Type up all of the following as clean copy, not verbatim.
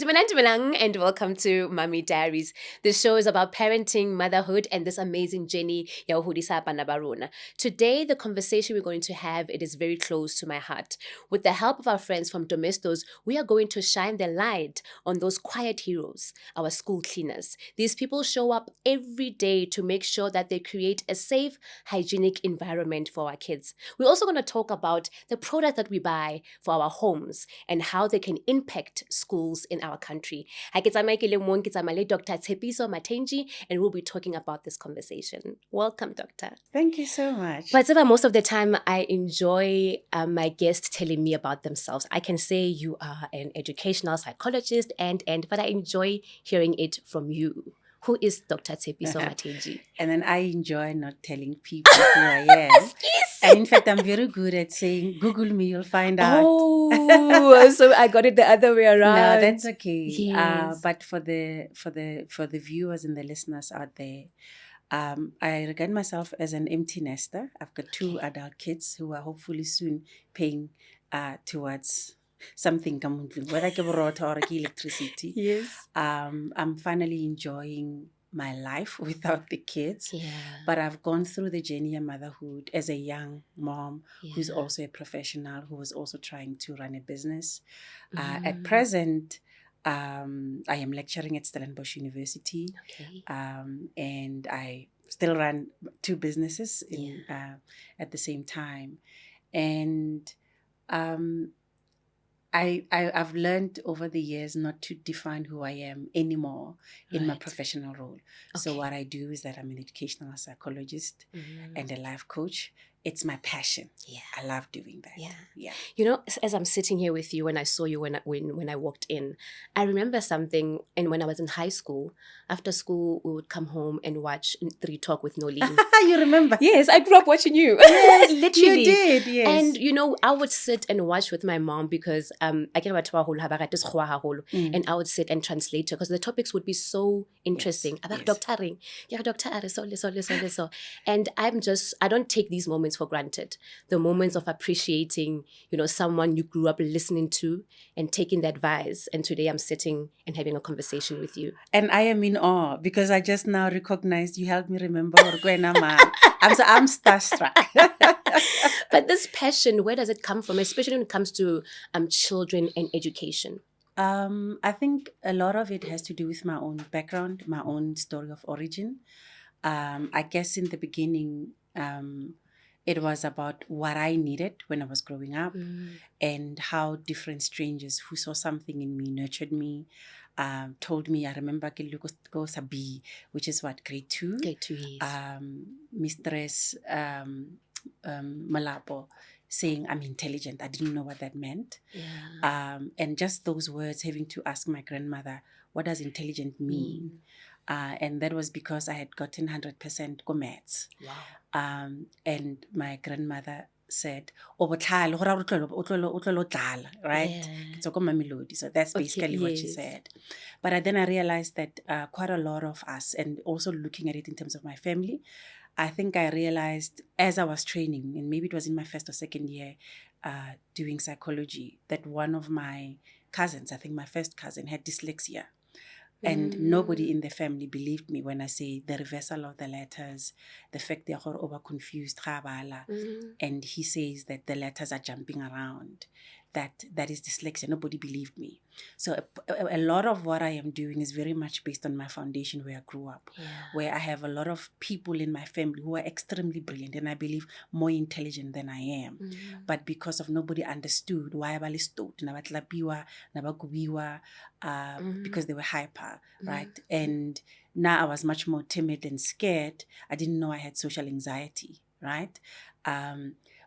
And welcome to Mommy Diaries. This show is about parenting, motherhood, and this amazing journey ya ho hodisa bana ba rona. Today, the conversation we're going to have, it is very close to my heart. With the help of our friends from Domestos, we are going to shine the light on those quiet heroes, our school cleaners. These people show up every day to make sure that they create a safe, hygienic environment for our kids. We're also going to talk about the product that we buy for our homes and how they can impact schools in our country. Hi, Dr Tshepiso Matentjie, and we'll be talking about this conversation. Welcome, Doctor. Thank you so much. But most of the time, I enjoy my guests telling me about themselves. I can say you are an educational psychologist, but I enjoy hearing it from you. Who is Dr. Tshepiso Matentjie? And then I enjoy not telling people who I am. And in fact, I'm very good at saying, Google me, you'll find out. Oh, so I got it the other way around. No, that's okay. Yes. But for the viewers and the listeners out there, I regard myself as an empty nester. I've got two adult kids who are hopefully soon paying towards something, whether it's water or electricity. Yes. I'm finally enjoying my life without the kids. Yeah. But I've gone through the journey of motherhood as a young mom who's also a professional, who was also trying to run a business. At present, I am lecturing at Stellenbosch University. Okay. And I still run two businesses at the same time. And I've learned over the years not to define who I am anymore in my professional role. Okay. So what I do is that I'm an educational psychologist and a life coach. It's my passion. Yeah, I love doing that. Yeah. You know, as I'm sitting here with you, when I saw you when I walked in, I remember something. And when I was in high school, after school, we would come home and watch 3 Talk with Nolene. You remember? Yes, I grew up watching you. Yes, literally. You did. Yes. And you know, I would sit and watch with my mom because I get about and I would sit and translate her because the topics would be so interesting. And I don't take these moments for granted. The moments of appreciating, you know, someone you grew up listening to and taking the advice. And today I'm sitting and having a conversation with you. And I am in awe because I just now recognized you helped me remember I'm starstruck. But this passion, where does it come from, especially when it comes to children and education? I think a lot of it has to do with my own background, my own story of origin. I guess in the beginning, it was about what I needed when I was growing up and how different strangers who saw something in me nurtured me, told me. I remember go Sabi, which is what, grade 2? Grade 2, yes. Mistress Malapo saying I'm intelligent. I didn't know what that meant. Yeah. And just those words, having to ask my grandmother, what does intelligent mean? And that was because I had gotten 100% go maths. Wow. And my grandmother said, right? So that's basically what she said. But then I realized that quite a lot of us, and also looking at it in terms of my family, I think I realized as I was training, and maybe it was in my first or second year doing psychology, that one of my cousins, I think my first cousin, had dyslexia. And nobody in the family believed me when I say the reversal of the letters, the fact they are over confused, and he says that the letters are jumping around. That is dyslexia. Nobody believed me. So a lot of what I am doing is very much based on my foundation where I grew up, where I have a lot of people in my family who are extremely brilliant and I believe more intelligent than I am. But because of nobody understood why because they were hyper, right? And now I was much more timid and scared. I didn't know I had social anxiety, right?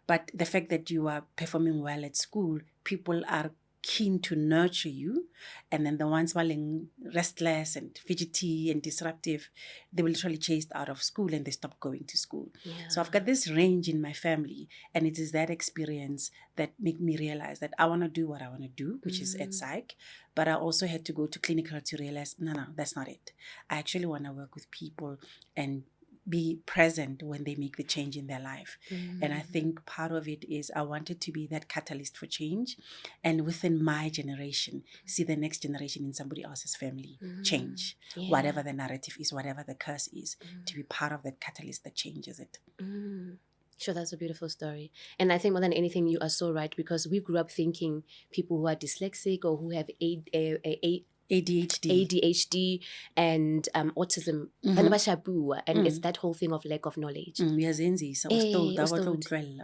But the fact that you are performing well at school, people are keen to nurture you. And then the ones feeling restless and fidgety and disruptive, they were literally chased out of school and they stopped going to school. So I've got this range in my family, and it is that experience that made me realize that I want to do what I want to do, which is ed psych. But I also had to go to clinical to realize, no, that's not it. I actually want to work with people and be present when they make the change in their life. And I think part of it is I wanted to be that catalyst for change, and within my generation, see the next generation in somebody else's family change, whatever the narrative is, whatever the curse is, to be part of that catalyst that changes it. Sure, that's a beautiful story. And I think more than anything, you are so right, because we grew up thinking people who are dyslexic or who have ADHD and autism, and it's that whole thing of lack of knowledge. Uyazenzisa, ustoda batla utlwella.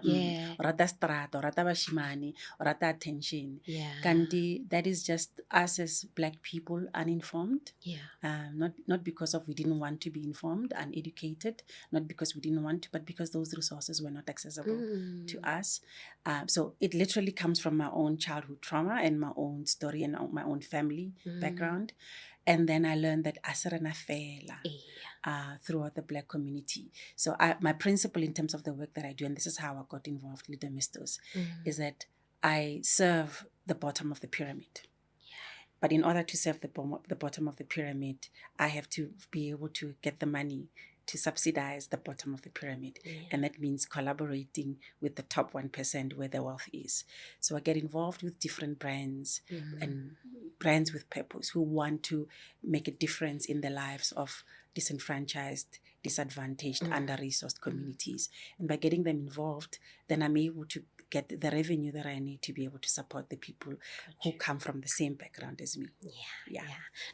Rata strata, rata bashimane, rata attention. Kanti that is just us as Black people uninformed. Not because of we didn't want to be informed, uneducated, not because we didn't want to, but because those resources were not accessible to us. So it literally comes from my own childhood trauma and my own story and my own family background. And then I learned that asarana fela throughout the Black community. So my principle in terms of the work that I do, and this is how I got involved with Domestos, is that I serve the bottom of the pyramid. But in order to serve the bottom of the pyramid, I have to be able to get the money to subsidize the bottom of the pyramid. And that means collaborating with the top 1% where the wealth is. So I get involved with different brands and brands with purpose who want to make a difference in the lives of disenfranchised, disadvantaged, under-resourced communities. And by getting them involved, then I'm able to get the revenue that I need to be able to support the people who come from the same background as me.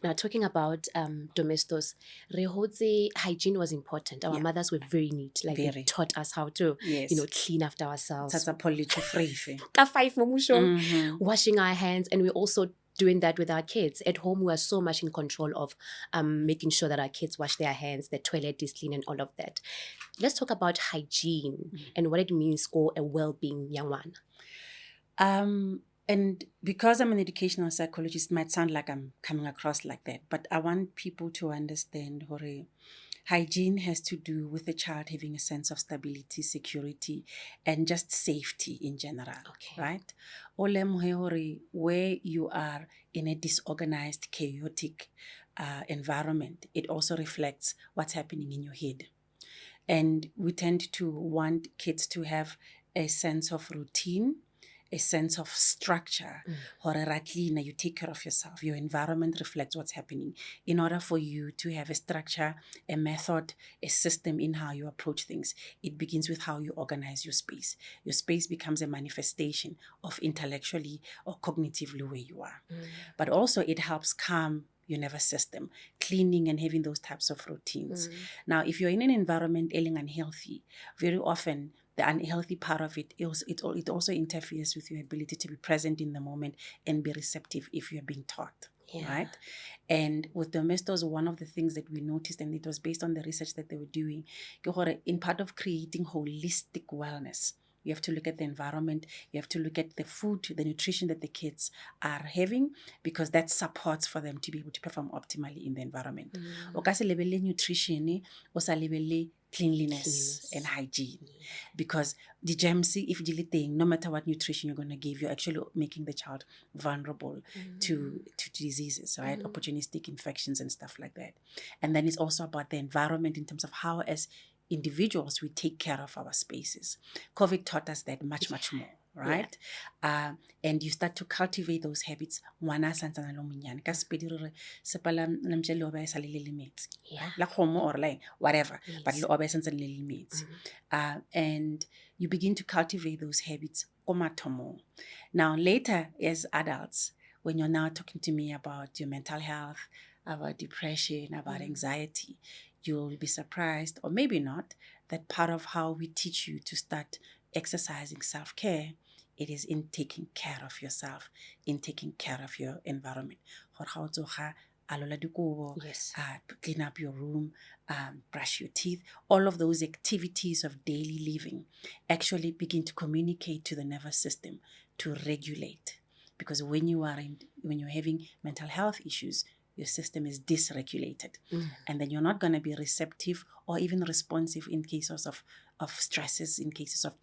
Now, talking about Domestos, hygiene was important. Our mothers were very neat. Like they taught us how to, clean after ourselves. Washing our hands, and we also doing that with our kids. At home, we are so much in control of making sure that our kids wash their hands, the toilet is clean and all of that. Let's talk about hygiene and what it means for a well-being young one. And because I'm an educational psychologist, it might sound like I'm coming across like that, but I want people to understand hygiene has to do with the child having a sense of stability, security, and just safety in general, right? Where you are in a disorganized, chaotic environment, it also reflects what's happening in your head. And we tend to want kids to have a sense of routine, a sense of structure. You take care of yourself. Your environment reflects what's happening. In order for you to have a structure, a method, a system in how you approach things, it begins with how you organize your space. Your space becomes a manifestation of intellectually or cognitively where you are. But also it helps calm your nervous system, cleaning and having those types of routines. Now, if you're in an environment ailing unhealthy, very often the unhealthy part of it also interferes with your ability to be present in the moment and be receptive if you're being taught, right? And with Domestos, one of the things that we noticed, and it was based on the research that they were doing, in part of creating holistic wellness, you have to look at the environment, you have to look at the food, the nutrition that the kids are having, because that supports for them to be able to perform optimally in the environment. O ka se lebelle nutrition, o sa lebelle cleanliness and hygiene. Because the germs, if you teng, no matter what nutrition you're going to give, you're actually making the child vulnerable to diseases, right? Opportunistic infections and stuff like that. And then it's also about the environment in terms of how, as individuals, we take care of our spaces. COVID taught us that much more, right? And you start to cultivate those habits. Whatever. But and you begin to cultivate those habits. Now, later as adults, when you're now talking to me about your mental health, about depression, about anxiety, you'll be surprised, or maybe not, that part of how we teach you to start exercising self-care, it is in taking care of yourself, in taking care of your environment. Clean up your room, brush your teeth. All of those activities of daily living actually begin to communicate to the nervous system to regulate. Because when you're having mental health issues, your system is dysregulated. And then you're not going to be receptive or even responsive in cases of stresses, in cases of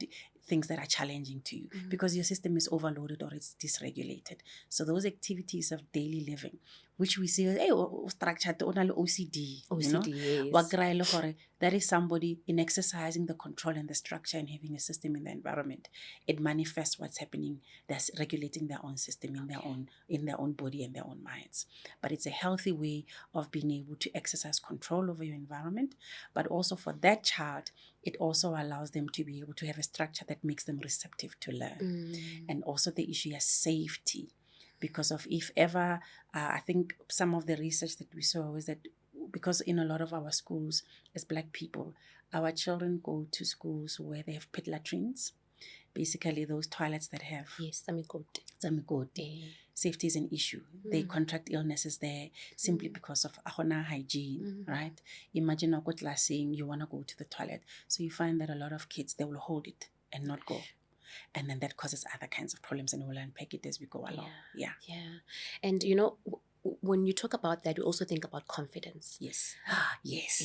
things that are challenging to you, because your system is overloaded or it's dysregulated. So those activities of daily living which we say, hey, structured OCD, you know? yes. That is somebody in exercising the control and the structure and having a system in the environment. It manifests what's happening. That's regulating their own system in their own body and their own minds. But it's a healthy way of being able to exercise control over your environment. But also for that child, it also allows them to be able to have a structure that makes them receptive to learn. And also the issue is safety. Because of if ever, I think some of the research that we saw was that because in a lot of our schools as Black people, our children go to schools where they have pit latrines, basically those toilets that have zamigoti. Safety is an issue. They contract illnesses there simply because of hygiene, right? Imagine a good saying you want to go to the toilet. So you find that a lot of kids, they will hold it and not go. And then that causes other kinds of problems, and we'll unpack it as we go along. Yeah. And when you talk about that, we also think about confidence. Yes.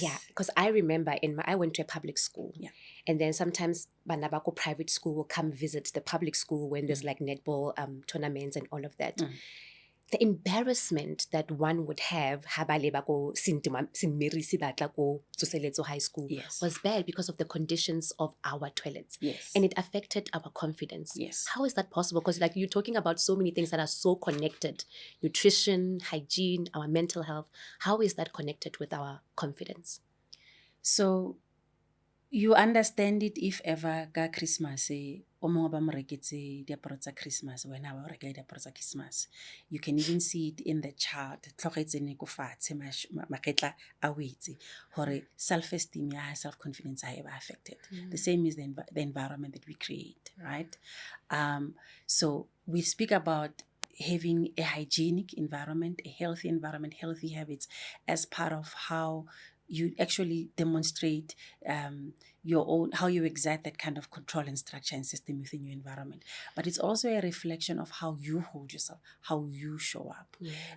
Yeah, because I remember I went to a public school. Yeah. And then sometimes Banabako private school will come visit the public school when there's like netball tournaments and all of that. The embarrassment that one would have high school was bad because of the conditions of our toilets. Yes. And it affected our confidence. Yes. How is that possible? Because like you're talking about so many things that are so connected. Nutrition, hygiene, our mental health. How is that connected with our confidence? So you understand it if ever ka Christmas o mongwe ba mo reketse diaparo tsa Christmas wena ba reka diaparo tsa Christmas. You can even see it in the child. Tlogetsene ko fatshe maketla a wetse hore self-esteem ya self-confidence are affected. The same is the environment that we create, right? So we speak about having a hygienic environment, a healthy environment, healthy habits as part of how you actually demonstrate your own, how you exert that kind of control and structure and system within your environment. But it's also a reflection of how you hold yourself, how you show up.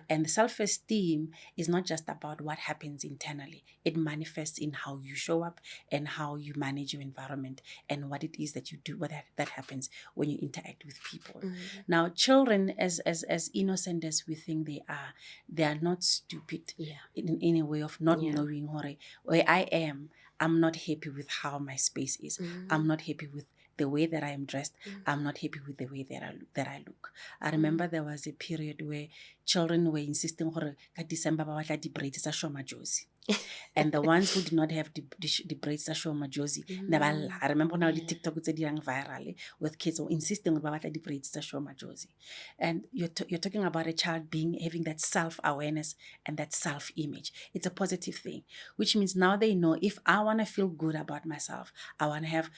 And the self-esteem is not just about what happens internally. It manifests in how you show up and how you manage your environment and what it is that you do, what that happens when you interact with people. Now, children, as innocent as we think they are not stupid in any way of not knowing where I am. I'm not happy with how my space is. I'm not happy with the way that I am dressed. I'm not happy with the way that I look. I remember there was a period where children were insisting ka December ba batla di braids tsa Shoma Josie. And the ones who did not have the braids tsa Shoma Josie, I remember now the TikTok tse di yang viral with kids insisting ba batla di braids tsa Shoma Josie. And you're talking about a child having that self-awareness and that self-image. It's a positive thing, which means now they know if I want to feel good about myself, I want to have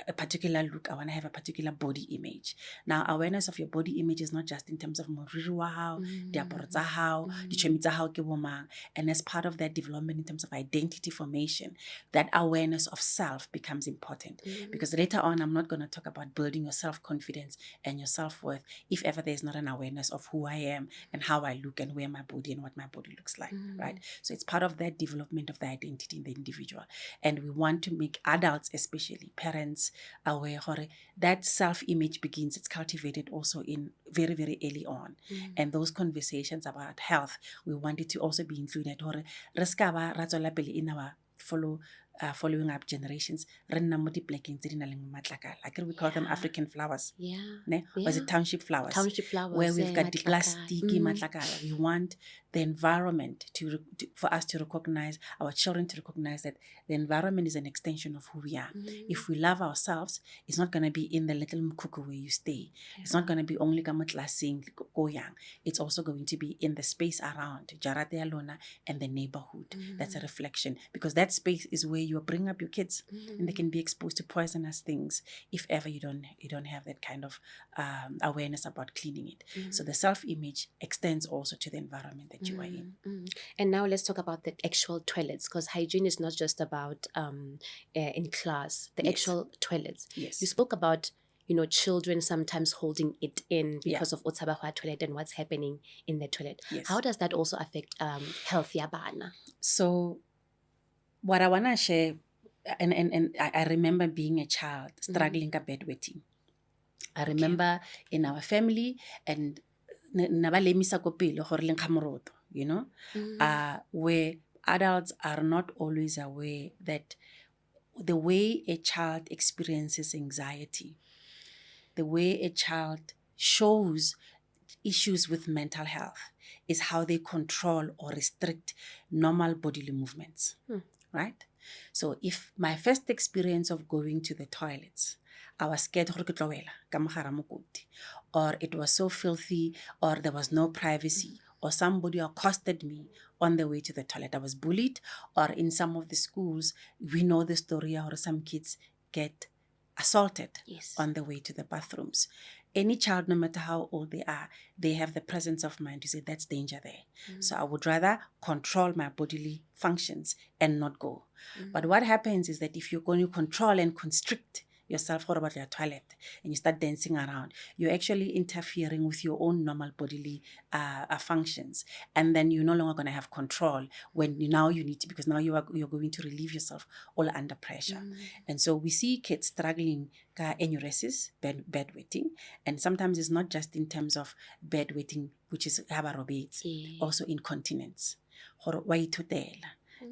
a particular look, I want to have a particular body image. Now, awareness of your body image is not just in terms of moriri wa hao, diaparo tsa hao, dichemi tsa hao ke bo mang. And as part of that development in terms of identity formation, that awareness of self becomes important. Because later on, I'm not going to talk about building your self-confidence and your self-worth if ever there's not an awareness of who I am and how I look and where my body and what my body looks like, right? So it's part of that development of the identity in the individual. And we want to make adults, especially parents, aware that self-image begins, it's cultivated also in very, very early on. And those conversations about health, we want it to also be included. In our following up generations, like we call them African flowers. Was it township flowers? Township flowers. Where we've got the plastic matlakala. We want the environment for us to recognize, our children to recognize that the environment is an extension of who we are. If we love ourselves, it's not going to be in the little mkuku where you stay. It's not going to be only kamatlasing goyang. It's also going to be in the space around Jarate Alona and the neighborhood. That's a reflection, because that space is where you bring up your kids and they can be exposed to poisonous things if ever you don't have that kind of awareness about cleaning it. So the self-image extends also to the environment that you are in. And now let's talk about the actual toilets, because hygiene is not just about in class, the actual toilets. You spoke about children sometimes holding it in because of Otsabahwa toilet and what's happening in the toilet. How does that also affect healthier bana? So what I want to share, and I remember being a child struggling with bedwetting. I remember in our family, and where adults are not always aware that the way a child experiences anxiety, the way a child shows issues with mental health is how they control or restrict normal bodily movements, right? So if my first experience of going to the toilets, I was scared or it was so filthy, or there was no privacy, or somebody accosted me on the way to the toilet, I was bullied, or in some of the schools, we know the story or some kids get assaulted on the way to the bathrooms. Any child, no matter how old they are, they have the presence of mind to say that's danger there. So I would rather control my bodily functions and not go. But what happens is that if you're going to control and constrict yourself about your toilet and you start dancing around, you're actually interfering with your own normal bodily functions, and then you're no longer going to have control when now you need to, because now you're going to relieve yourself all under pressure. And so we see kids struggling enuresis, bedwetting, and sometimes it's not just in terms of bedwetting, which is habarobates, also incontinence.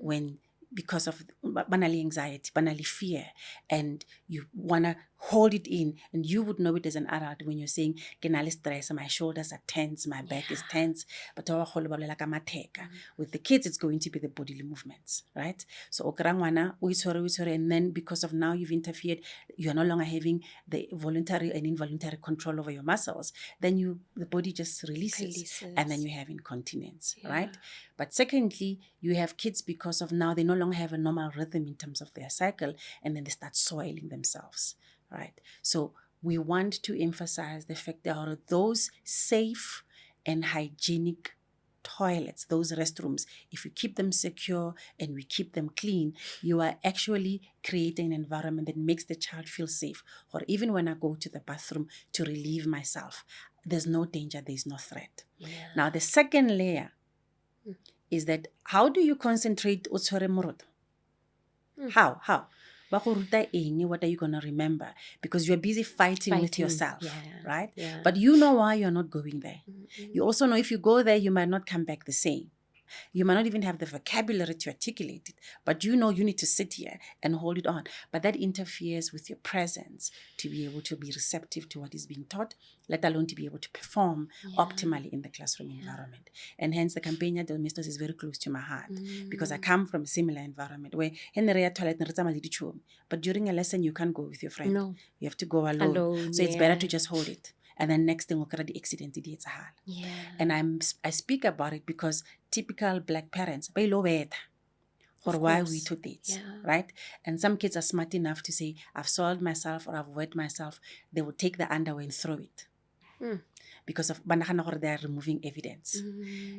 When because of banally anxiety, banally fear, and you want to hold it in, and you would know it as an adult when you're saying, stress, my shoulders are tense, my back is tense, but with the kids, it's going to be the bodily movements, right? So and then because of now you've interfered, you're no longer having the voluntary and involuntary control over your muscles, then the body just releases. And then you have incontinence, right? But secondly, you have kids because of now they no longer have a normal rhythm in terms of their cycle, and then they start soiling themselves, right? So we want to emphasize the fact that those safe and hygienic toilets, those restrooms, if you keep them secure and we keep them clean, you are actually creating an environment that makes the child feel safe. Or even when I go to the bathroom to relieve myself, there's no danger, there's no threat. Now, the second layer is that how do you concentrate otshware moroto? How? What are you going to remember? Because you're busy fighting with yourself, right? But you know why you're not going there. You also know if you go there, you might not come back the same. You might not even have the vocabulary to articulate it, but you know you need to sit here and hold it on. But that interferes with your presence to be able to be receptive to what is being taught, let alone to be able to perform optimally in the classroom environment. And hence the campaign at Domestos is very close to my heart because I come from a similar environment where in the toilet, but during a lesson you can't go with your friend. No. You have to go alone. So it's better to just hold it. And then next thing, the accident. And I speak about it because typical Black parents, or why we do this, right? And some kids are smart enough to say, I've soiled myself or I've wet myself. They will take the underwear and throw it. Because of they're removing evidence.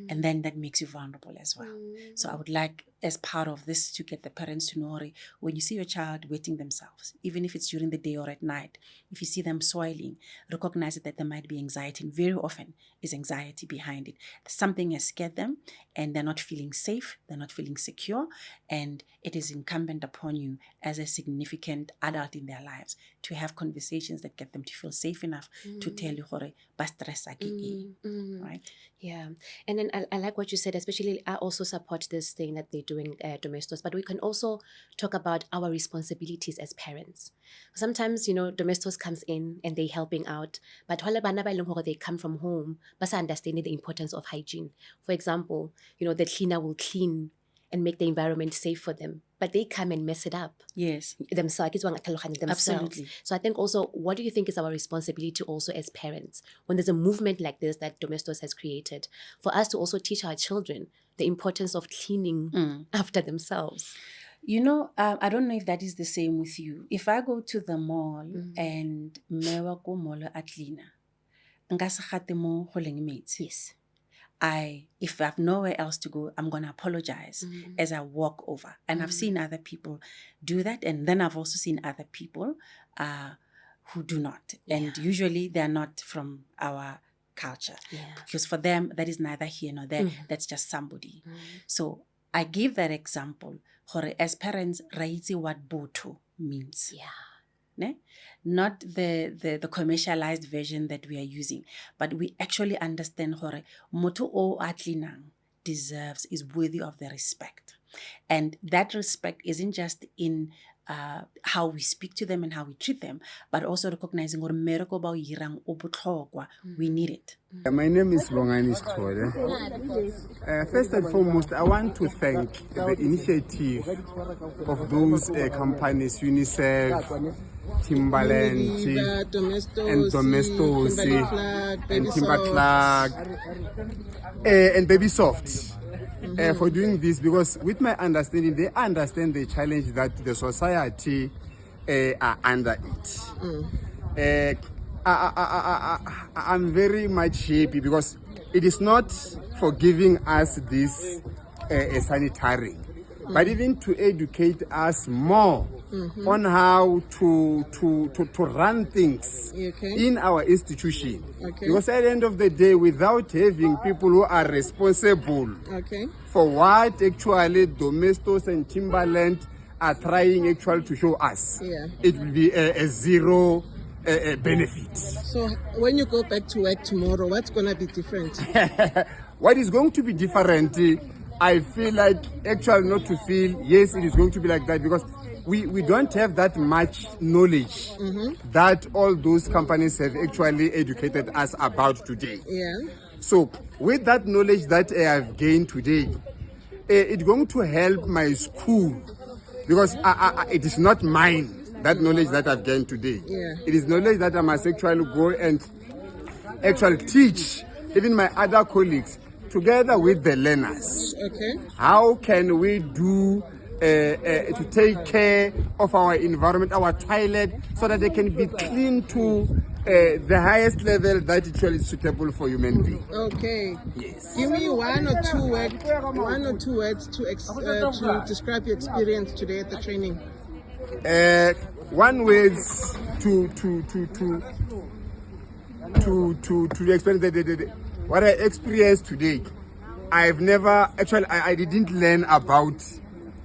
And then that makes you vulnerable as well. So I would like, as part of this, to get the parents to know when you see your child wetting themselves, even if it's during the day or at night, if you see them soiling, recognize that there might be anxiety, and very often is anxiety behind it. Something has scared them and they're not feeling safe, they're not feeling secure, and it is incumbent upon you as a significant adult in their lives to have conversations that get them to feel safe enough to tell you right? Yeah. And then I like what you said, especially I also support this thing that they're doing Domestos, but we can also talk about our responsibilities as parents. Sometimes, Domestos comes in and they're helping out, but they come from home, but understanding the importance of hygiene. For example, the cleaner will clean and make the environment safe for them, but they come and mess it up. Yes. Themselves. Absolutely. So I think also, what do you think is our responsibility also as parents, when there's a movement like this that Domestos has created, for us to also teach our children the importance of cleaning after themselves? I don't know if that is the same with you. If I go to the mall and mewa ko mall atlina, nka se gate mo go leng metsi. Yes. If I have nowhere else to go, I'm going to apologize as I walk over. And I've seen other people do that. And then I've also seen other people who do not. And usually they're not from our culture. Because for them, that is neither here nor there. That's just somebody. So I give that example. As parents, raitse what boto means. Not the commercialized version that we are using, but we actually understand moto o atlinang deserves, is worthy of the respect. And that respect isn't just in how we speak to them and how we treat them, but also recognizing we need it. My name is Longani Story. First and foremost, I want to thank the initiative of those companies, UNICEF, Timberland, and Domestos, and Timberclark, and Baby Soft. For doing this, because with my understanding, they understand the challenge that the society are under it. I'm very much happy because it is not for giving us this sanitary, but even to educate us more on how to run things in our institution. Because at the end of the day, without having people who are responsible for what actually Domestos and Timberland are trying actually to show us, it will be a zero benefit. So when you go back to work tomorrow, what's going to be different? What is going to be different, I feel like actually not to feel, yes, it is going to be like that, because we don't have that much knowledge that all those companies have actually educated us about today. So with that knowledge that I have gained today, it's going to help my school, because it is not mine, that knowledge that I've gained today. It is knowledge that I must actually go and actually teach even my other colleagues together with the learners. How can we do to take care of our environment, our toilet, so that they can be clean to the highest level that actually is suitable for human being. Yes. Give me one or two words to describe your experience today at the training. One words to explain what I experienced today. I've never actually I didn't learn about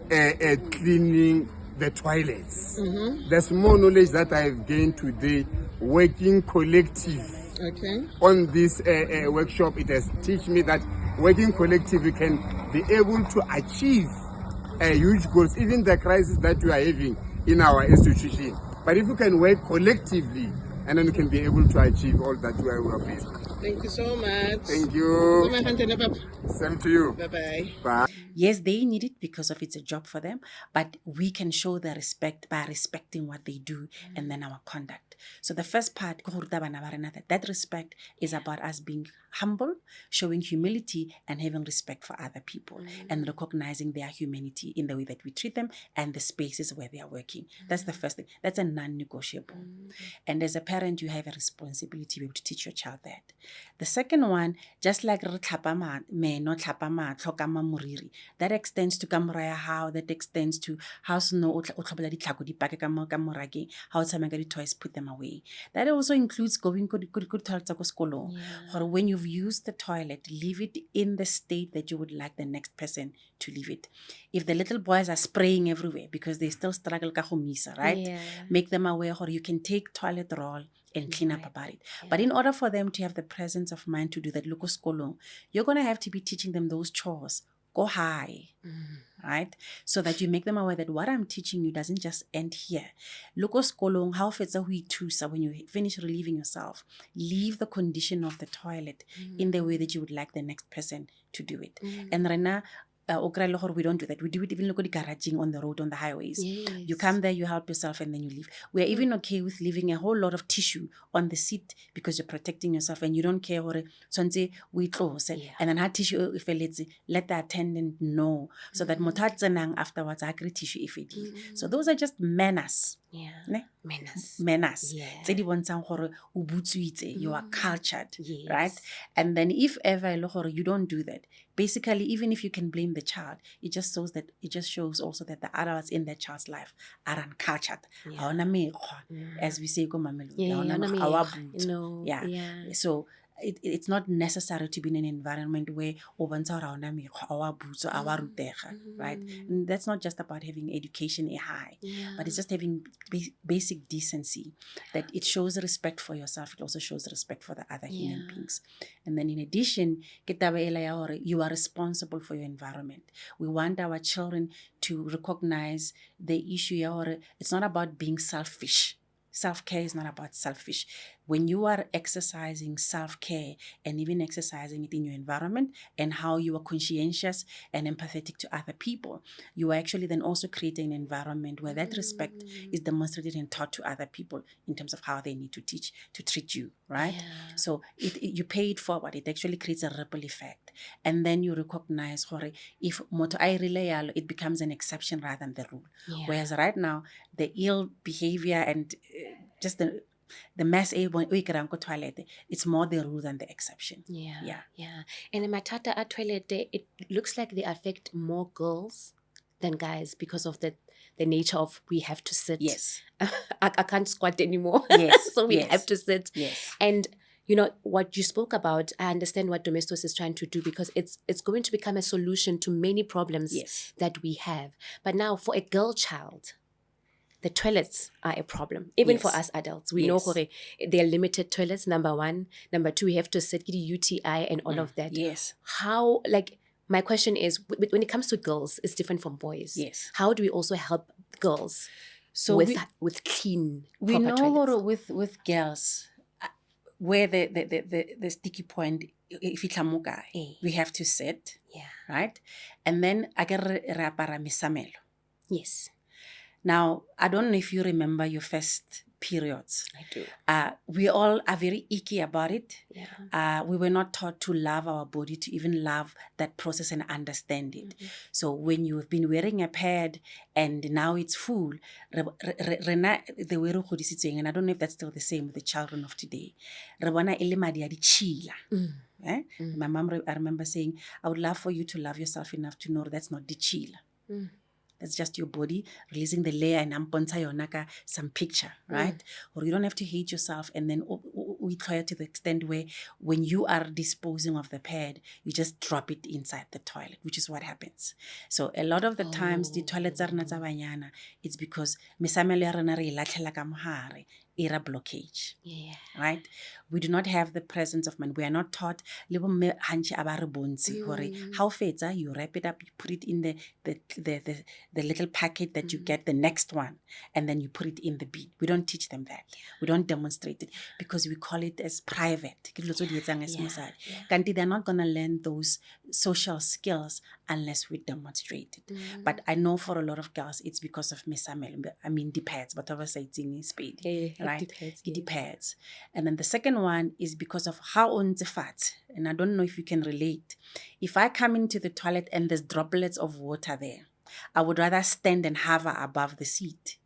cleaning the toilets. There's more knowledge that I've gained today working collective. On this workshop, it has taught me that working collective, we can be able to achieve huge goals, even the crisis that we are having in our institution. But if we can work collectively, and then we can be able to achieve all that we are facing. Thank you so much. Thank you. Same to you. Bye-bye. Bye. Yes, they need it because of it's a job for them, but we can show the respect by respecting what they do and then our conduct. So the first part, that respect is about us being humble, showing humility, and having respect for other people, and recognizing their humanity in the way that we treat them and the spaces where they are working. That's the first thing. That's a non-negotiable. And as a parent, you have a responsibility to be able to teach your child that. The second one, just like that extends to how that extends to how toys, put them away. That also includes going or when you've used the toilet, leave it in the state that you would like the next person to leave it. If the little boys are spraying everywhere because they still struggle, right? Make them aware, or you can take toilet roll and clean up about it. But in order for them to have the presence of mind to do that, you're going to have to be teaching them those chores. Go high, right? So that you make them aware that what I'm teaching you doesn't just end here. How when you finish relieving yourself, leave the condition of the toilet in the way that you would like the next person to do it. And Rena, we don't do that. We do it even garaging on the road, on the highways. You come there, you help yourself, and then you leave. We are even okay with leaving a whole lot of tissue on the seat because you're protecting yourself and you don't care what we close. And then have tissue if let the attendant know so that afterwards I agree tissue if it leave. So those are just manners. Manners. You are cultured, right? And then if ever you don't do that, basically, even if you can blame the child, it just shows also that the adults in that child's life are uncultured. As we say, so it's not necessary to be in an environment where right? And that's not just about having education high, but it's just having basic decency, that it shows respect for yourself. It also shows respect for the other human beings. And then in addition, you are responsible for your environment. We want our children to recognize the issue, it's not about being selfish. Self-care is not about selfish. When you are exercising self-care and even exercising it in your environment and how you are conscientious and empathetic to other people, you are actually then also creating an environment where that respect is demonstrated and taught to other people in terms of how they need to treat you, right? Yeah. So you pay it forward. It actually creates a ripple effect. And then you recognize, if moto I relay, it becomes an exception rather than the rule. Yeah. Whereas right now, the ill behavior and just the mass toilet, it's more the rule than the exception. Yeah. And in Matata at toilet, it looks like they affect more girls than guys because of the nature of we have to sit. Yes. I can't squat anymore. Yes. So we have to sit. Yes. And what you spoke about, I understand what Domestos is trying to do, because it's going to become a solution to many problems that we have. But now for a girl child, the toilets are a problem. Even for us adults, we know they're limited toilets, number one. Number two, we have to sit, get a UTI and all of that. Yes. How, my question is, when it comes to girls, it's different from boys. Yes. How do we also help girls with clean, we proper toilets? know with girls, where the sticky point, if it's we have to sit, right? And then misamelo. Yes. Now, I don't know if you remember your first periods. I do. We all are very icky about it. Yeah. We were not taught to love our body, to even love that process and understand it. So when you've been wearing a pad and now it's full, the way and I don't know if that's still the same with the children of today. My mom, I remember saying, I would love for you to love yourself enough to know that's not the chila. That's just your body releasing the layer and some picture, right? Or you don't have to hate yourself and then we try to the extent where when you are disposing of the pad, you just drop it inside the toilet, which is what happens. So a lot of the times the toilets are not banyana, it's because era blockage. Yeah. Right? We do not have the presence of mind. We are not taught how feds are, you wrap it up, you put it in the little packet that you get, the next one, and then you put it in the bin. We don't teach them that. We don't demonstrate it because we call it as private. They're not gonna learn those social skills unless we demonstrate it. But I know for a lot of girls it's because of misamel. I mean depends, but obviously it's in speed. Right? It depends. And then the second one is because of how on the fat. And I don't know if you can relate. If I come into the toilet and there's droplets of water there, I would rather stand and hover above the seat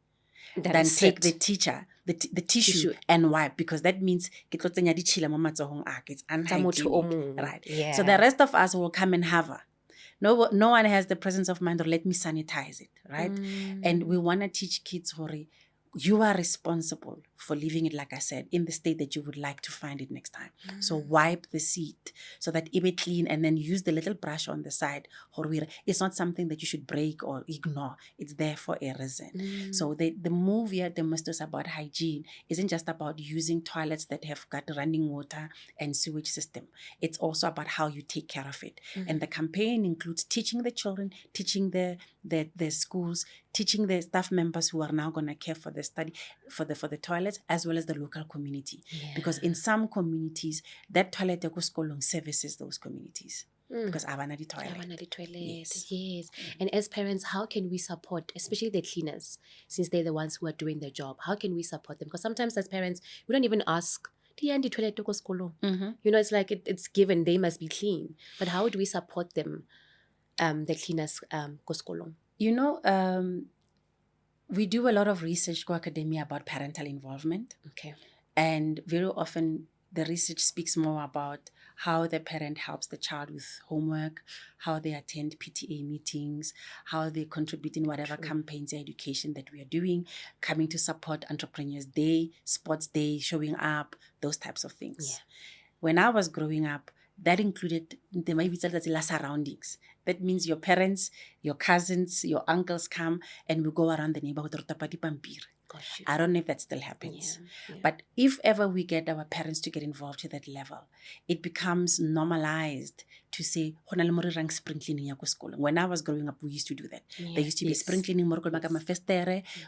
than take the tissue and wipe, because that means it's unhygienic. Right. Yeah. So the rest of us will come and hover. No one has the presence of mind, or let me sanitize it, right? And we want to teach kids, you are responsible for leaving it, like I said, in the state that you would like to find it next time. So wipe the seat so that it be clean, and then use the little brush on the side. It's not something that you should break or ignore. It's there for a reason. So the move here, Domestos, about hygiene isn't just about using toilets that have got running water and sewage system. It's also about how you take care of it. And the campaign includes teaching the children, teaching the schools, teaching the staff members who are now going to care for the study, for the toilets, as well as the local community. Because in some communities, that toilet services those communities. Because Abana the toilet. Yes. And as parents, how can we support, especially the cleaners, since they're the ones who are doing their job? How can we support them? Because sometimes as parents, we don't even ask, it's like it's given, they must be clean. But how do we support them, the cleaners, we do a lot of research in academia about parental involvement. Okay. And very often the research speaks more about how the parent helps the child with homework, how they attend PTA meetings, how they contribute in whatever campaigns or education that we are doing, coming to support Entrepreneurs Day, Sports Day, showing up, those types of things. when I was growing up, that included the surroundings. That means your parents, your cousins, your uncles come and we go around the neighborhood. I don't know if that still happens. Yeah. But if ever we get our parents to get involved to that level, it becomes normalized to say, spring cleaning ya ko sekolong. When I was growing up, we used to do that. There used to be spring cleaning.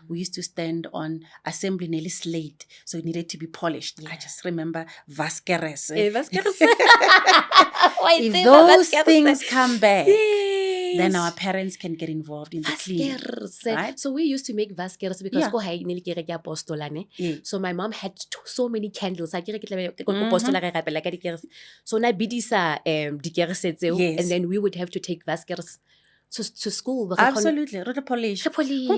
We used to stand on assembly nearly slate, so it needed to be polished. I just remember Vasquez. If those things come back, then our parents can get involved in the cleaning. Right? So we used to make Vasquez because Yeah. so my mom had so many candles. So na bidisa Yes. and then we would have to take Vasquez to school. Absolutely. Polish. Polish. Go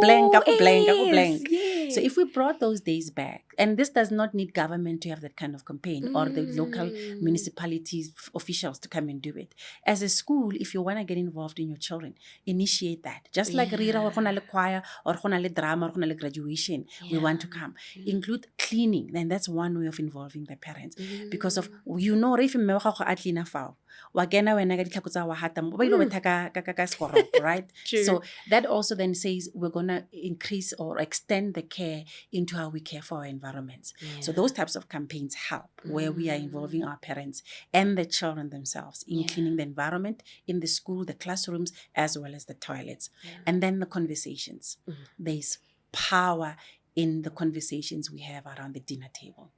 blank. Yes. So if we brought those days back, and this does not need government to have that kind of campaign or the local municipalities officials to come and do it. As a school, if you want to get involved in your children, initiate that. Just like Rira or choir or drama or graduation, we want to come. Include cleaning, then that's one way of involving the parents. Because of, if you right? True. So that also then says we're going to increase or extend the care into how we care for our environments. So those types of campaigns help where we are involving our parents and the children themselves in cleaning the environment in the school, the classrooms, as well as the toilets. And then the conversations. There's power in the conversations we have around the dinner table.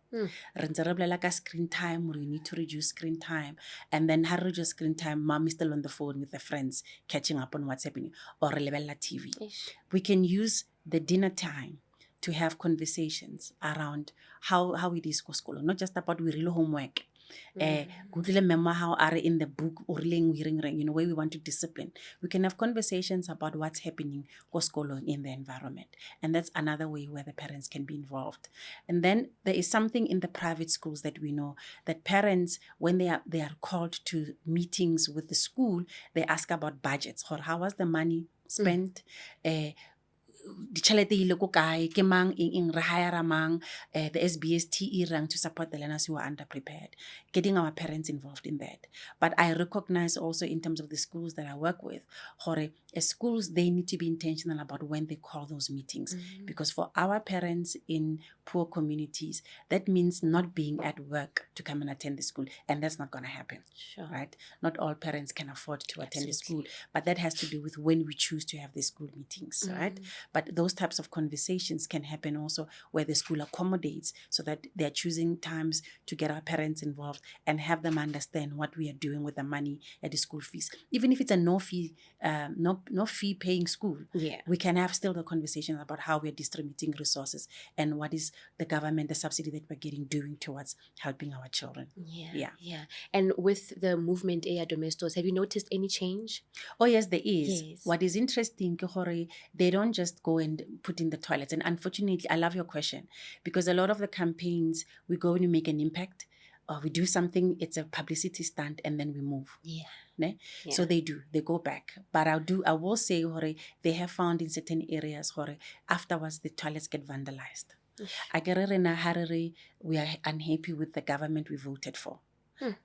Screen time, we need to reduce screen time. And then how reduce screen time, mom is still on the phone with the friends, catching up on what's happening, or relevant TV. We can use the dinner time to have conversations around how it is school, not just about we real homework. How are in the book or where we want to discipline. We can have conversations about what's happening in the environment. And that's another way where the parents can be involved. And then there is something in the private schools that we know that parents, when they are called to meetings with the school, they ask about budgets or how was the money spent. The SBSTE rank to support the learners who are underprepared, getting our parents involved in that. But I recognize also in terms of the schools that I work with, schools, they need to be intentional about when they call those meetings. Because for our parents in poor communities, that means not being at work to come and attend the school. And that's not going to happen. Sure. Right? Not all parents can afford to attend the school. But that has to do with when we choose to have the school meetings. Right? But those types of conversations can happen also where the school accommodates so that they're choosing times to get our parents involved and have them understand what we are doing with the money at the school fees. Even if it's a no fee paying school, we can have still the conversation about how we're distributing resources and what is the government, the subsidy that we're getting doing towards helping our children. Yeah. And with the movement Domestos, have you noticed any change? Oh, yes, there is. Yes. What is interesting, they don't just go and put in the toilets. And unfortunately, I love your question, because a lot of the campaigns, we go and we make an impact, or we do something, it's a publicity stunt, and then we move. So they go back. But I will say, they have found in certain areas, afterwards the toilets get vandalized. We are unhappy with the government we voted for.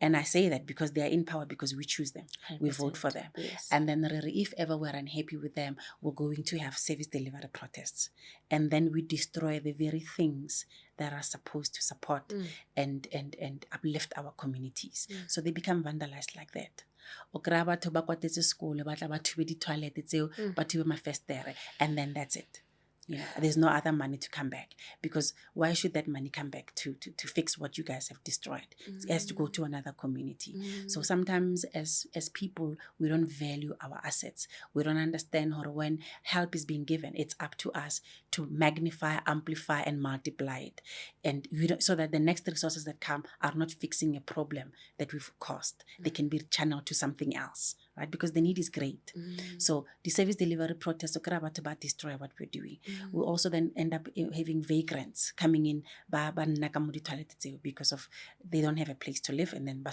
And I say that because they are in power, because we choose them. 100%. We vote for them. Yes. And then if ever we're unhappy with them, we're going to have service delivery protests. And then we destroy the very things that are supposed to support and uplift our communities. So they become vandalized like that. And then that's it. There's no other money to come back, because why should that money come back to fix what you guys have destroyed? It has to go to another community. So sometimes as people, we don't value our assets. We don't understand how when help is being given, it's up to us to magnify, amplify, and multiply it. And so that the next resources that come are not fixing a problem that we've caused. They can be channeled to something else. right? Because the need is great. So the service delivery protest, about destroy what we're doing. We also then end up having vagrants coming in because of they don't have a place to live, and then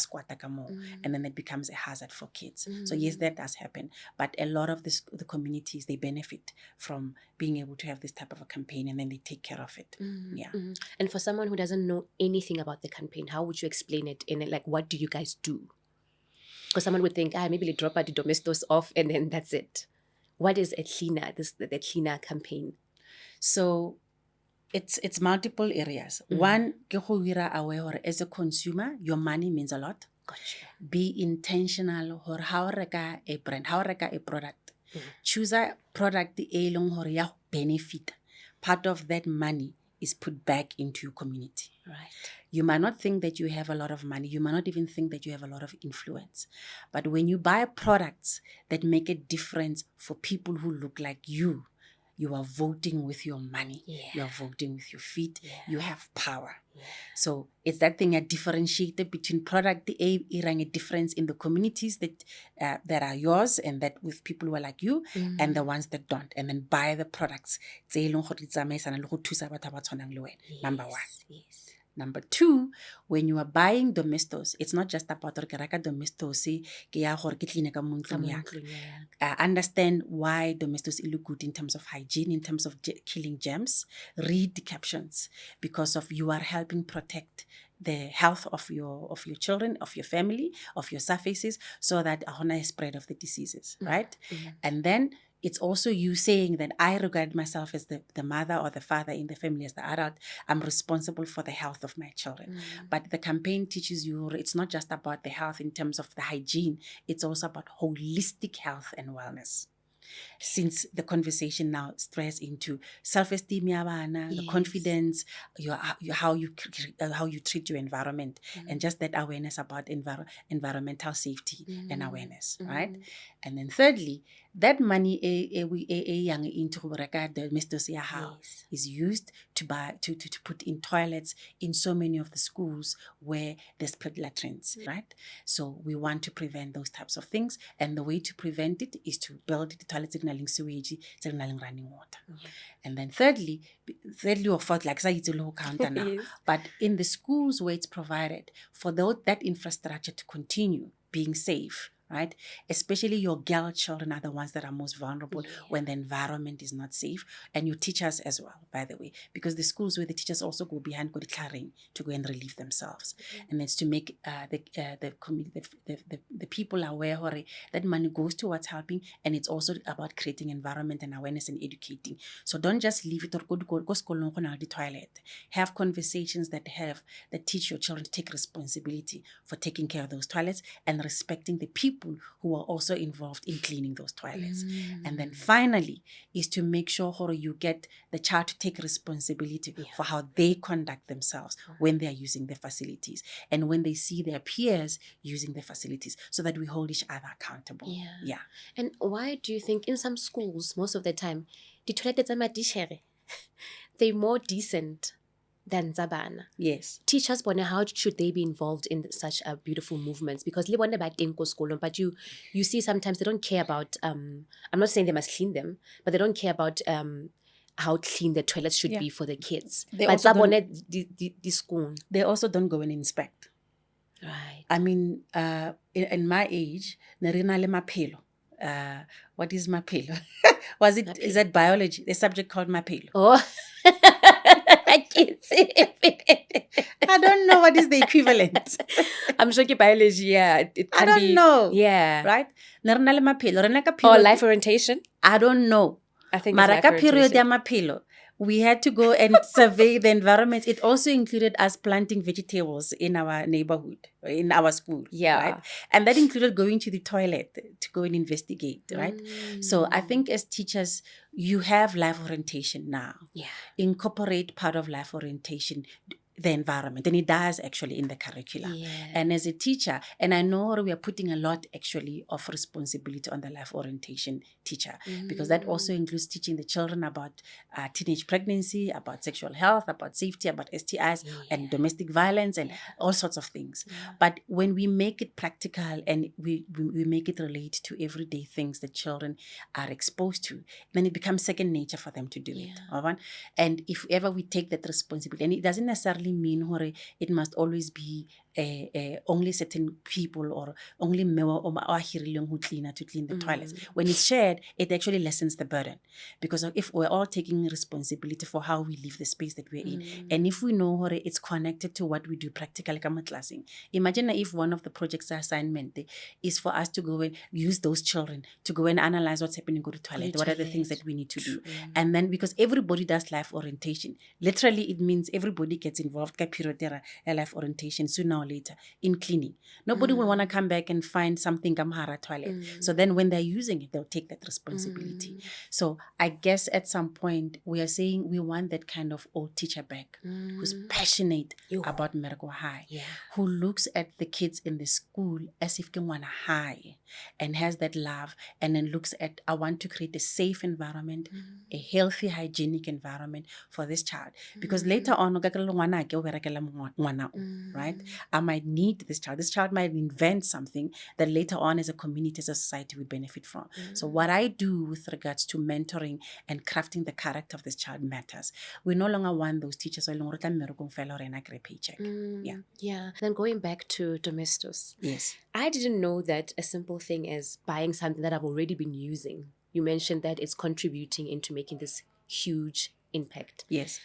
and then it becomes a hazard for kids. So yes, that does happen. But a lot of the communities, they benefit from being able to have this type of a campaign, and then they take care of it. Yeah. And for someone who doesn't know anything about the campaign, how would you explain it in it? Like, what do you guys do? Because someone would think, maybe they drop the Domestos off and then that's it. What is a cleaner, the cleaner campaign? So it's multiple areas. One, ke go ira aware or as a consumer, your money means a lot. Gotcha. Be intentional or how reka a brand, how reka a product. Choose a product e leng hore ya benefit. Part of that money is put back into your community. Right. You might not think that you have a lot of money. You might not even think that you have a lot of influence. But when you buy products that make a difference for people who look like you are voting with your money. Yeah. You are voting with your feet. Yeah. You have power. Yeah. So it's that thing, a differentiator between product A a difference in the communities that are yours and that with people who are like you and the ones that don't. And then buy the products. Number one. Yes. Number two, when you are buying Domestos, it's not just about Domestos. Understand why Domestos look good in terms of hygiene, in terms of killing germs. Read the captions, because of you are helping protect the health of your children, of your family, of your surfaces, so that a spread of the diseases, right? And then it's also you saying that I regard myself as the mother or the father in the family, as the adult. I'm responsible for the health of my children. But the campaign teaches you it's not just about the health in terms of the hygiene. It's also about holistic health and wellness. Since the conversation now strays into self-esteem, the confidence, how you treat your environment, and just that awareness about environmental safety and awareness, right? And then thirdly, that money into Domestos is used to put in toilets in so many of the schools where there's split latrines, right? So we want to prevent those types of things, and the way to prevent it is to build the toilets signaling sewage, signaling running water. And then thirdly or fourth, like say it's a low counter now. But in the schools where it's provided, for that infrastructure to continue being safe, right? Especially your girl children are the ones that are most vulnerable when the environment is not safe. And your teachers as well, by the way, because the schools where the teachers also go behind to go and relieve themselves. And it's to make the people aware that money goes towards helping, and it's also about creating environment and awareness and educating. So don't just leave it or go the toilet. Have conversations that teach your children to take responsibility for taking care of those toilets and respecting the people who are also involved in cleaning those toilets. And then finally is to make sure you get the child to take responsibility for how they conduct themselves when they are using the facilities and when they see their peers using the facilities, so that we hold each other accountable. Yeah. And why do you think in some schools, most of the time, the toilets are they're more decent than Zabana? Yes. Teach us, how should they be involved in such beautiful movements? Because but you see sometimes they don't care about, I'm not saying they must clean them, but they don't care about how clean the toilets should be for the kids. They also don't go and inspect. Right. I mean, in my age, what is mapelo? Is that biology? The subject called mapelo. Oh. I can't say it. I don't know what is the equivalent. I'm sure biology, it can be. I don't know. Yeah. Right? Or life orientation? I don't know. I think it's life orientation. We had to go and survey the environment. It also included us planting vegetables in our neighborhood, in our school. Yeah. Right? And that included going to the toilet to go and investigate, right? So I think as teachers, you have life orientation now. Yeah. Incorporate part of life orientation. the environment, and it does actually in the curricula. Yeah. And as a teacher, and I know we are putting a lot actually of responsibility on the life orientation teacher, because that also includes teaching the children about teenage pregnancy, about sexual health, about safety, about STIs and domestic violence and all sorts of things. But when we make it practical and we make it relate to everyday things that children are exposed to, then it becomes second nature for them to do it. Alright? And if ever we take that responsibility, and it doesn't necessarily mean it must always be only certain people or only who clean the toilets. When it's shared, it actually lessens the burden, because if we're all taking responsibility for how we live the space that we're in, and if we know it's connected to what we do practically, imagine if one of the projects assignment is for us to go and use those children to go and analyze what's happening, go to toilet, what are the things that we need to do, and then because everybody does life orientation, literally it means everybody gets involved life orientation sooner or later in cleaning. Nobody will want to come back and find something kamhara toilet. So then when they're using it, they'll take that responsibility. So I guess at some point we are saying we want that kind of old teacher back who's passionate about Mergo High, who looks at the kids in the school as if they want to high and has that love, and then looks at, I want to create a safe environment, a healthy, hygienic environment for this child. Because later on, right? I might need this child. This child might invent something that later on as a community, as a society, we benefit from. So what I do with regards to mentoring and crafting the character of this child matters. We no longer want those teachers who are a paycheck. Yeah. Then going back to Domestos. Yes. I didn't know that a simple thing as buying something that I've already been using, you mentioned that it's contributing into making this huge impact. Yes.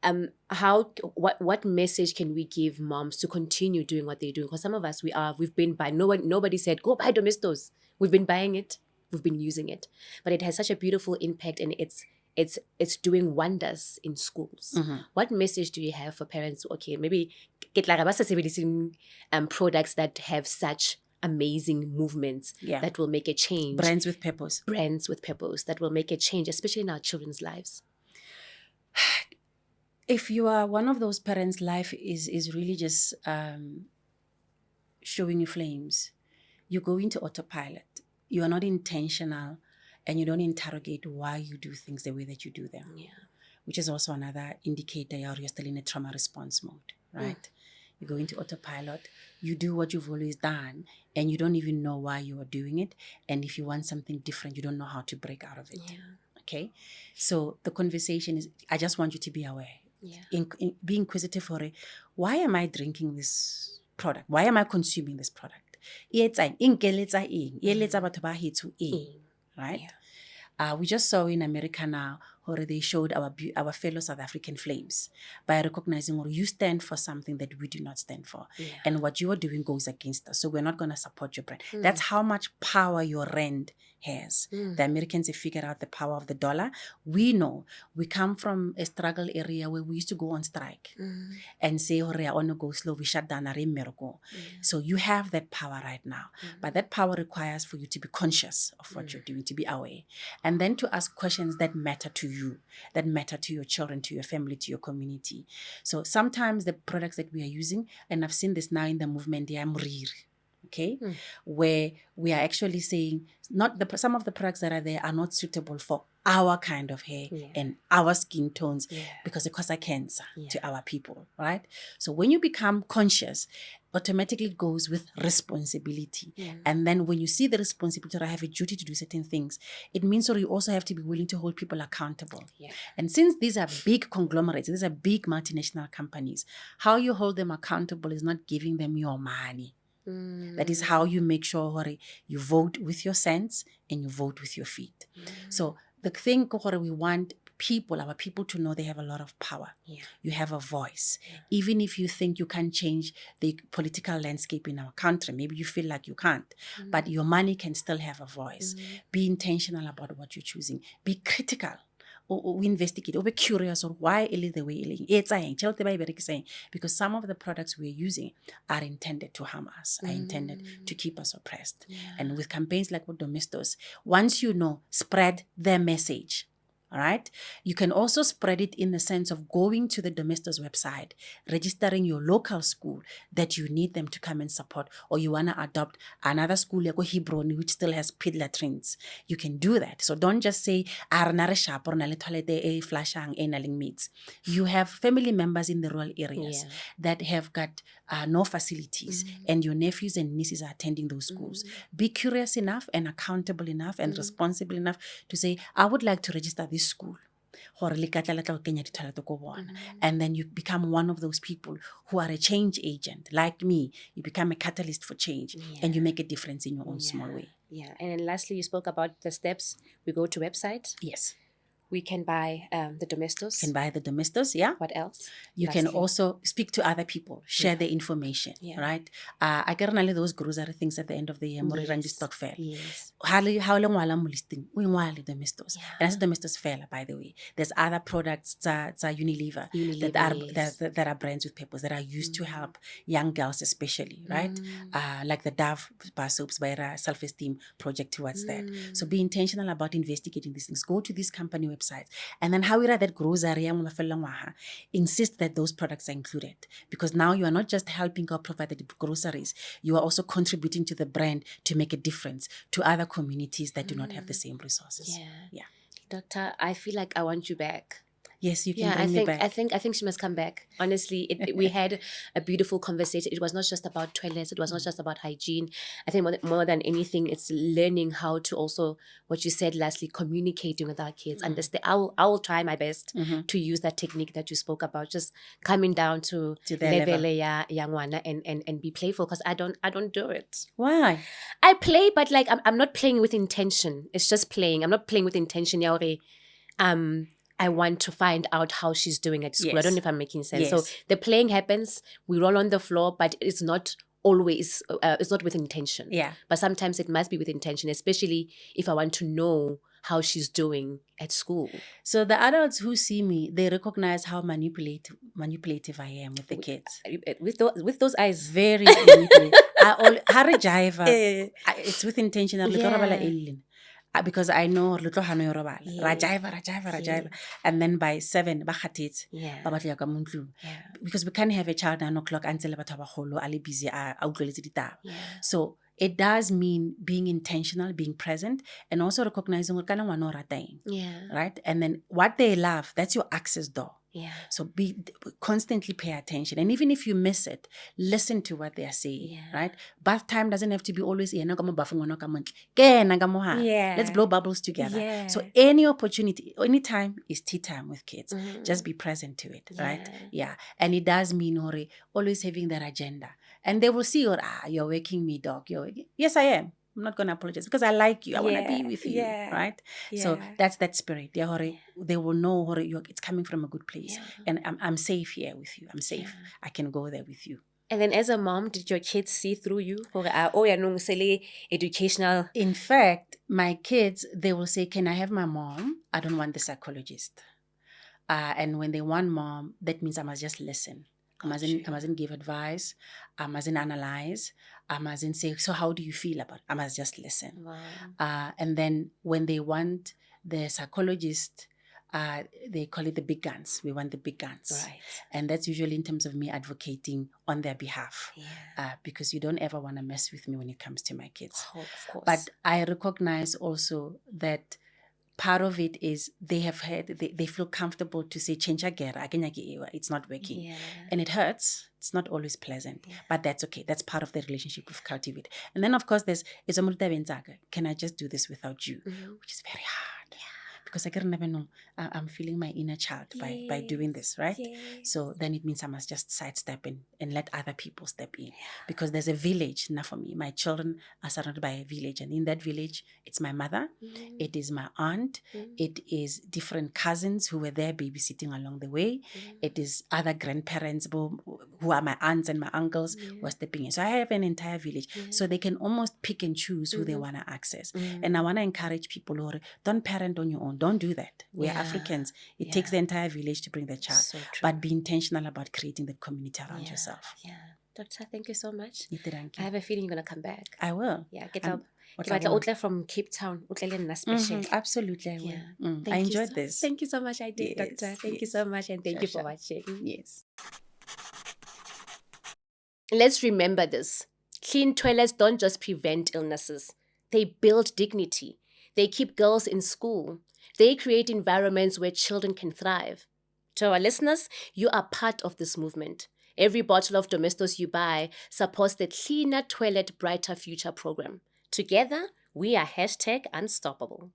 What message can we give moms to continue doing what they're doing? Because some of us we've been buying. Nobody said go buy Domestos. We've been buying it. We've been using it, but it has such a beautiful impact, and it's doing wonders in schools. What message do you have for parents? Okay, maybe get like products that have such amazing movements that will make a change. Brands with purpose that will make a change, especially in our children's lives. If you are one of those parents, life is really just showing you flames. You go into autopilot. You are not intentional, and you don't interrogate why you do things the way that you do them. Which is also another indicator you're still in a trauma response mode, right? You go into autopilot, you do what you've always done, and you don't even know why you are doing it. And if you want something different, you don't know how to break out of it. Okay? So the conversation is, I just want you to be aware. Be inquisitive for it. Why am I drinking this product? Why am I consuming this product? Right? We just saw in America now where they showed our fellow South African flames by recognizing, or you stand for something that we do not stand for. And what you are doing goes against us. So we're not going to support your brand. That's how much power your rand has. The Americans have figured out the power of the dollar. We know. We come from a struggle area where we used to go on strike and say, I want to go slow, we shut down our miracle. So you have that power right now. But that power requires for you to be conscious of what you're doing, to be aware. And then to ask questions that matter to you, that matter to your children, to your family, to your community. So sometimes the products that we are using, and I've seen this now in the movement, they are muriri. Okay, where we are actually saying some of the products that are there are not suitable for our kind of hair and our skin tones because it causes cancer to our people, right? So when you become conscious, automatically goes with responsibility. And then when you see the responsibility, I have a duty to do certain things, it means you also have to be willing to hold people accountable. And since these are big conglomerates, these are big multinational companies, how you hold them accountable is not giving them your money. That is how you make sure you vote with your sense and you vote with your feet. So the thing we want our people to know they have a lot of power. You have a voice. Even if you think you can't change the political landscape in our country, maybe you feel like you can't, but your money can still have a voice. Be intentional about what you're choosing. Be critical. Or we investigate, or be curious, or why it is the way it is. Because some of the products we're using are intended to harm us, are intended to keep us oppressed. And with campaigns like what Domestos, once you know, spread their message. All right. You can also spread it in the sense of going to the Domestos website, registering your local school that you need them to come and support, or you want to adopt another school like Hebron, which still has ped latrines. You can do that. So don't just say, meats. You have family members in the rural areas that have got no facilities, and your nephews and nieces are attending those schools. Be curious enough and accountable enough and responsible enough to say, I would like to register this school. And then you become one of those people who are a change agent. Like me, you become a catalyst for change, and you make a difference in your own small way. Yeah. And then lastly, you spoke about the steps. We go to website. Yes. We can buy the Domestos. Can buy the Domestos, yeah. What else? You can also speak to other people, share the information, right? I get those grocery things at the end of the year, stock fair. Yes. How long listing? We want Domestos. And that's Domestos fair, by the way. There's other products that Unilever that are brands with purpose that are used to help young girls especially, right? Like the Dove bar soaps by a self-esteem project towards that. So be intentional about investigating these things. Go to this company websites. And then how we write that grocery, insist that those products are included. Because now you are not just helping God provide the groceries, you are also contributing to the brand to make a difference to other communities that do not have the same resources. Yeah. Doctor, I feel like I want you back. Yes, you can bring me back. I think she must come back. Honestly, we had a beautiful conversation. It was not just about toilets. It was not just about hygiene. I think more than anything, it's learning how to also, what you said lastly, communicating with our kids. Understand. I will try my best to use that technique that you spoke about. Just coming down to level and be playful, because I don't do it. Why? I play, but like I'm not playing with intention. It's just playing. I'm not playing with intention. I want to find out how she's doing at school. I don't know if I'm making sense. So the playing happens, we roll on the floor, but it's not always, it's not with intention. Yeah. But sometimes it must be with intention, especially if I want to know how she's doing at school. So the adults who see me, they recognize how manipulative I am with the kids. With those eyes. Very manipulative. It's with intention. Because I know Rajiva. And then by 7, because we can't have a child 9 o'clock until busy. So it does mean being intentional, being present, and also recognizing right? And then what they love, that's your access door. Yeah. So constantly pay attention. And even if you miss it, listen to what they are saying, right? Bath time doesn't have to be always, let's blow bubbles together. Yeah. So any opportunity, any time is tea time with kids. Just be present to it, right? Yeah. And it does mean, always having that agenda. And they will see, you're waking me, dog. Yes, I am. I'm not going to apologize because I like you. I want to be with you, right? Yeah. So that's that spirit. They will know it's coming from a good place. And I'm safe here with you. I'm safe. I can go there with you. And then as a mom, did your kids see through you? Educational. In fact, my kids, they will say, can I have my mom? I don't want the psychologist. And when they want mom, that means I must just listen. I mustn't give advice. I mustn't analyze. I mustn't say, so how do you feel about it? I must just listen. Wow. And then when they want the psychologist, they call it the big guns. We want the big guns. Right. And that's usually in terms of me advocating on their behalf. Yeah. Because you don't ever want to mess with me when it comes to my kids. Oh, of course. But I recognize also that part of it is they feel comfortable to say, it's not working. Yeah. And it hurts. It's not always pleasant, but that's okay. That's part of the relationship we've cultivated. And then, of course, can I just do this without you? Which is very hard. Yeah. Because I can never know. I'm feeling my inner child by doing this, right? Yes. So then it means I must just sidestep and let other people step in. Because there's a village. Now for me, my children are surrounded by a village. And in that village, it's my mother. It is my aunt. It is different cousins who were there babysitting along the way. It is other grandparents who are my aunts and my uncles who are stepping in. So I have an entire village. So they can almost pick and choose who they want to access. And I want to encourage people who don't parent on your own. Don't do that. We're Africans. It takes the entire village to bring the child. So but be intentional about creating the community around yourself. Yeah. Doctor, thank you so much. Thank you. I have a feeling you're going to come back. I will. Yeah, get up. Ke batla o tle from Cape Town, o tle le nna special. Absolutely, I will. Yeah. I enjoyed this. Thank you so much, I did, Yes, Doctor. Thank you yes. so much, and thank you for Sure. watching. Yes. Let's remember this. Clean toilets don't just prevent illnesses. They build dignity. They keep girls in school. They create environments where children can thrive. To our listeners, you are part of this movement. Every bottle of Domestos you buy supports the Cleaner Toilet Brighter Future program. Together, we are #unstoppable.